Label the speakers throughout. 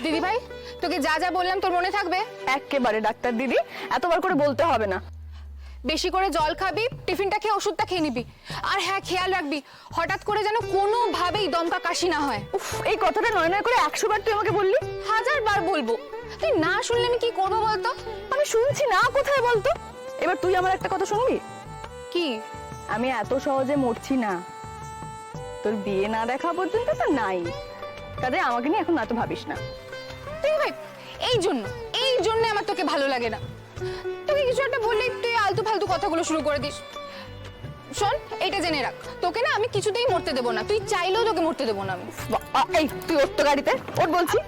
Speaker 1: দিদি ভাই, তোকে যা যা বললাম তোর মনে থাকবে?
Speaker 2: একেবারে ডাক্তার দিদি, এতবার করে বলতে হবে না।
Speaker 1: বেশি করে জল খাবি, টিফিনটা খেয়ে ওষুধটা খেয়ে নিবি। আর হ্যাঁ, খেয়াল রাখবি হঠাৎ করে যেন কোনোভাবেই দমকা কাশি না হয়।
Speaker 2: উফ, এই কথাটা নয় নয় করে 100 বার তুই আমাকে বললি।
Speaker 1: 1000 বার বলবো, তুই না শুনলে আমি কি করবো বলতো?
Speaker 2: আমি শুনছি না, কোথায় বলতো? এবার তুই আমার একটা কথা শুনবি?
Speaker 1: কি?
Speaker 2: আমি এত সহজে মরছি না, তোর বিয়ে না দেখা পর্যন্ত তো নাই। কাজে আমাকে নিয়ে এখন এত ভাবিস না।
Speaker 1: দিদি ভাই, এই জন্য আমার তোকে ভালো লাগে না। তোকে কিছু একটা বললে তুই আলতু ফালতু কথাগুলো শুরু করে দিস। শোন, এইটা জেনে রাখ, তোকে না আমি কিছুতেই মরতে দেবো না। তুই চাইলেও তোকে মরতে দেবো না আমি।
Speaker 2: এই তুই ওঠ তো গাড়িতে, ওঠ বলছি।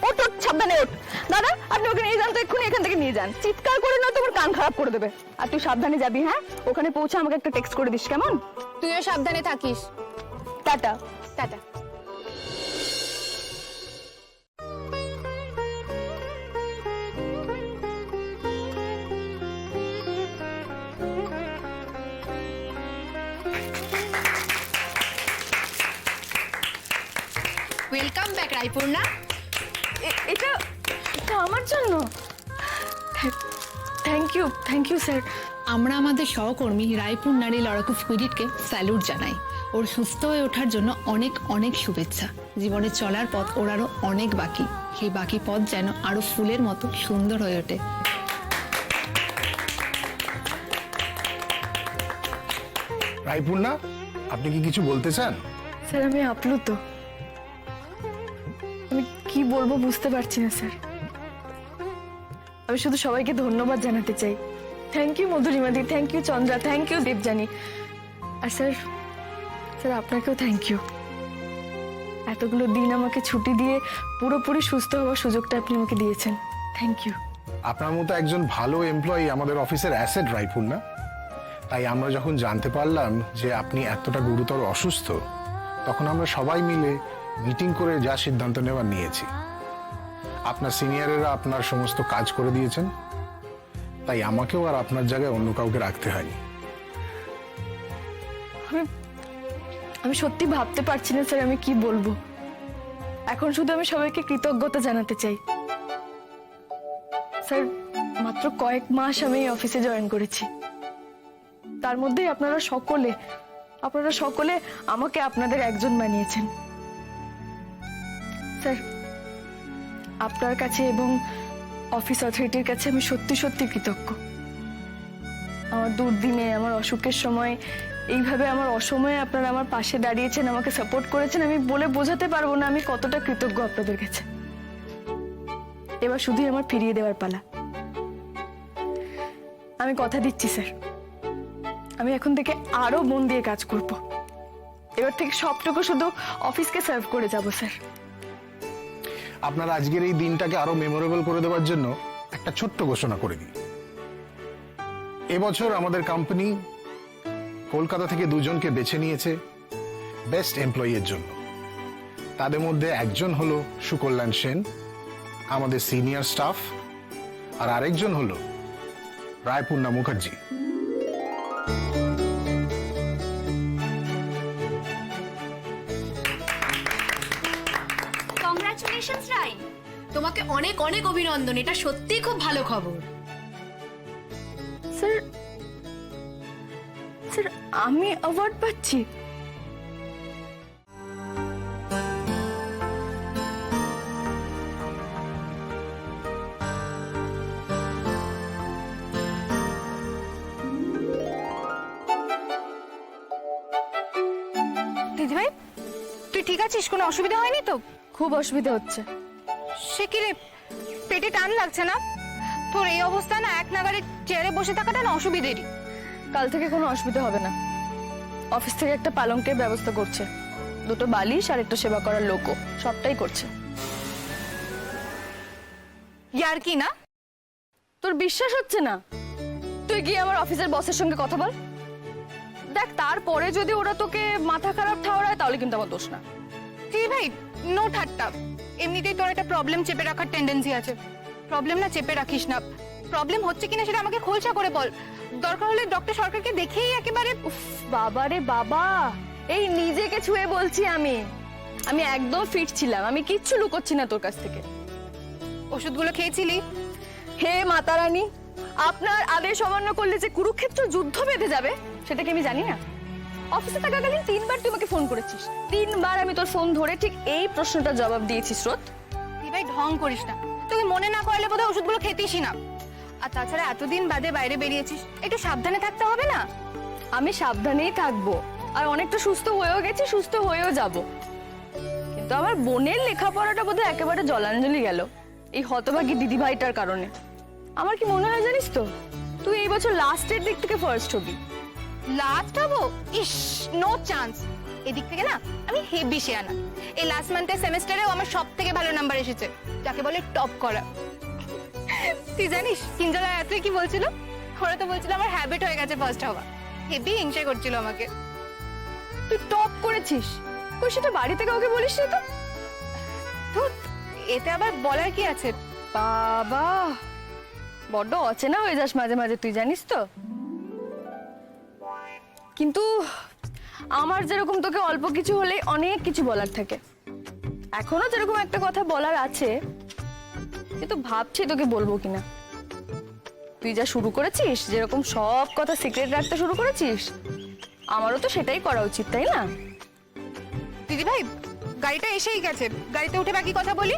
Speaker 2: ওঠ ওঠ, সাবধানে ওঠ। দাদা, আপনি ওকে নিয়ে যান তো, এক্ষুনি এখান থেকে নিয়ে যান। চিৎকার করে না তোমার কান খারাপ করে দেবে। আর তুই সাবধানে যাবি, হ্যাঁ? ওখানে পৌঁছে আমাকে একটা টেক্সট করে দিস, কেমন?
Speaker 1: তুইও সাবধানে থাকিস।
Speaker 2: Ta-ta.
Speaker 1: Ta-ta.
Speaker 3: Welcome back Raipurna.
Speaker 2: এটা আমার জন্য? Thank you sir.
Speaker 3: আমরা আমাদের সহকর্মী রায়পূর্ণার এই লড়াকু স্পিরিটকে স্যালুট জানাই। ওর সুস্থ হয়ে ওঠার জন্য অনেক অনেক শুভেচ্ছা। জীবনে চলার পথ ওর আরো অনেক বাকি, সেই বাকি পথ যেন আরো ফুলের মতো সুন্দর হয়ে ওঠে।
Speaker 4: রায়পূর্ণা, আপনি কি কিছু বলতে চান?
Speaker 2: স্যার, আমি আপ্লুত। আমি কি বলবো বুঝতে পারছি না স্যার। আমি শুধু সবাইকে ধন্যবাদ জানাতে চাই। থ্যাংক ইউ মধুরিমাদি, thank you Chandra, thank you Debjani. আর স্যার, আপনাকেও থ্যাংক ইউ। এতগুলো দিন আমাকে ছুটি দিয়ে পুরোপুরি সুস্থ হওয়ার সুযোগটা আপনি আমাকে দিয়েছেন। Thank you.
Speaker 4: আপনার মতো একজন ভালো এমপ্লয়ি আমাদের অফিসের অ্যাসেট, রায়পূর্ণা। তাই আমরা যখন জানতে পারলাম যে আপনি এতটা গুরুতর অসুস্থ, তখন আমরা সবাই মিলে মিটিং করে যা সিদ্ধান্ত নেওয়ার নিয়েছি। আপনার সিনিয়রেরা আপনার সমস্ত কাজ করে দিয়েছেন, তাই আমাকেও আর আপনার জায়গায় অন্য কাউকে রাখতে হয়নি।
Speaker 2: আমি সত্যি ভাবতে পারছি না স্যার আমি কি বলবো। এখন শুধু আমি সবাইকে কৃতজ্ঞতা জানাতে চাই। স্যার, মাত্র কয়েক মাস আমি এই অফিসে জয়েন করেছি, তার মধ্যেই আপনারা সকলে আমাকে আপনাদের একজন বানিয়েছেন। স্যার, আপনার কাছে এবং অফিস অথরিটির কাছে আমি সত্যি সত্যি কৃতজ্ঞ। আমার দুর্দিনে, আমার অসুখের সময় এইভাবে আমার অসময়ে আপনারা আমার পাশে দাঁড়িয়েছেন, আমাকে সাপোর্ট করেছেন। আমি বলে বোঝাতে পারবো না আমি কতটা কৃতজ্ঞ আপনাদের কাছে। এবার শুধুই আমার ফিরিয়ে দেওয়ার পালা। আমি কথা দিচ্ছি স্যার, আমি এখন থেকে আরো মন দিয়ে কাজ করব। এবার থেকে সবটুকু শুধু অফিসকে সার্ভ করে যাব স্যার।
Speaker 4: আপনার আজকের এই দিনটাকে আরো মেমোরেবল করে দেওয়ার জন্য একটা ছোট্ট ঘোষণা করে দিই। এবছর আমাদের কোম্পানি কলকাতা থেকে 2 জনকে বেছে নিয়েছে বেস্ট এমপ্লয়ির জন্য। তাদের মধ্যে একজন হলো সুকল্যাণ সেন, আমাদের সিনিয়র স্টাফ, আর আরেকজন হলো রায়পূর্ণা মুখার্জি।
Speaker 3: কংগ্রাচুলেশনস রাই, তোমাকে অনেক অনেক অভিনন্দন। এটা সত্যিই খুব ভালো খবর।
Speaker 2: স্যার, আমি অ্যাওয়ার্ড পাচ্ছি?
Speaker 1: দিদি ভাই, তুই ঠিক আছিস? কোনো অসুবিধা হয়নি তো?
Speaker 2: খুব অসুবিধা হচ্ছে।
Speaker 1: সে কি রে, পেটে টান লাগছে না? তোর এই অবস্থা না, এক নাগারে চেয়ারে বসে থাকাটা না অসুবিধেরই।
Speaker 2: কাল থেকে কোনো অসুবিধা হবে না। অফিস থেকে একটা পালঙ্কের ব্যবস্থা করছে, 2টো বালিশ আর একটা সেবা করার লোকও, সবটাই করছে।
Speaker 1: ইয়ার কি না?
Speaker 2: তোর বিশ্বাস হচ্ছে না? তুই গিয়ে আমার অফিসের বসের সঙ্গে কথা বল। দেখ, তারপরে যদি ওরা তোকে মাথা খারাপ ঠাওরায় তাহলে কিন্তু আমার দোষ না।
Speaker 1: দিদি ভাই, নো ঠাট্টা। এমনিতেই তোর একটা প্রবলেম চেপে রাখার টেন্ডেন্সি আছে। প্রবলেম না চেপে রাখিস না। প্রবলেম হচ্ছে কিনা সেটা আমাকে খোলসা করে বল। দরকার হলে ডক্টর সরকারকে দেখেই একেবারে।
Speaker 2: বাবা রে বাবা, এই নিজেকে ছুঁয়ে বলছি আমি। আমি একদম ফিট ছিলাম, আমি কিচ্ছু লুকোচ্ছি না তোর কাছ থেকে।
Speaker 1: ওষুধগুলো খেয়েছিলি?
Speaker 2: হে মাতা রানী, আপনার আদেশ অমান্য করলে যে কুরুক্ষেত্র যুদ্ধ বেঁধে যাবে সেটা কি আমি জানি না? অফিসে থাকাকালীন 3বার তুই আমাকে ফোন করেছিস, 3বার আমি তোর ফোন ধরে ঠিক এই প্রশ্নটা জবাব দিয়েছি স্রোত।
Speaker 1: ভাই ঢং করিস না, তোকে মনে না করলে বোধহয় ওষুধগুলো খেতিসই না। আর তাছাড়া এতদিন বাদে বাইরে বেরিয়েছিস, একটু সাবধানে থাকতে হবে না?
Speaker 2: আমি সাবধানেই থাকবো, আর অনেকটা সুস্থ হয়েও গেছি, সুস্থ হয়েও যাব। কিন্তু আমার বোনের লেখাপড়াটা বোধহয় একেবারে জলাঞ্জলি গেল এই হতভাগী দিদিভাইটার কারণে। আমার কি মনে হয় জানিস তো, তুই এই বছর লাস্টের দিক থেকে ফার্স্ট হবি।
Speaker 1: লাস্ট হবো? ইস, নো চান্স। এদিক থেকে না আমি হেভি শেয়ানা। এই লাস্ট মান্থের সেমেস্টারেও আমার সব থেকে ভালো নাম্বার এসেছে, যাকে বলে টপ করা। তুই জানিস কিঞ্জলা রাত্রে কি বলছিল? ওরা তো বলছিল আমার হ্যাবিট হয়ে গেছে ফার্স্ট হওয়া। হেভি হিংসা করছিল আমাকে।
Speaker 2: তুই টপ করেছিস, কই সেটা বাড়িতে কাউকে বলিস না তো?
Speaker 1: ধুৎ, এতে আবার বলার কি আছে?
Speaker 2: বাবা, বড্ড অচেনা হয়ে যাস মাঝে মাঝে, তুই জানিস তো। কিন্তু আমার যেরকম তোকে অল্প কিছু হলেই অনেক কিছু বলার থাকে, এখনো যেরকম একটা কথা বলার আছে, কিন্তু ভাবছি তোকে বলবো কিনা। তুই যা শুরু করেছিস, যেরকম সব কথা সিক্রেট রাখতে শুরু করেছিস, আমারও তো সেটাই করা উচিত, তাই না?
Speaker 1: দিদি ভাই, গাড়িটা এসেই গেছে, গাড়িতে উঠে বাকি কথা বলি।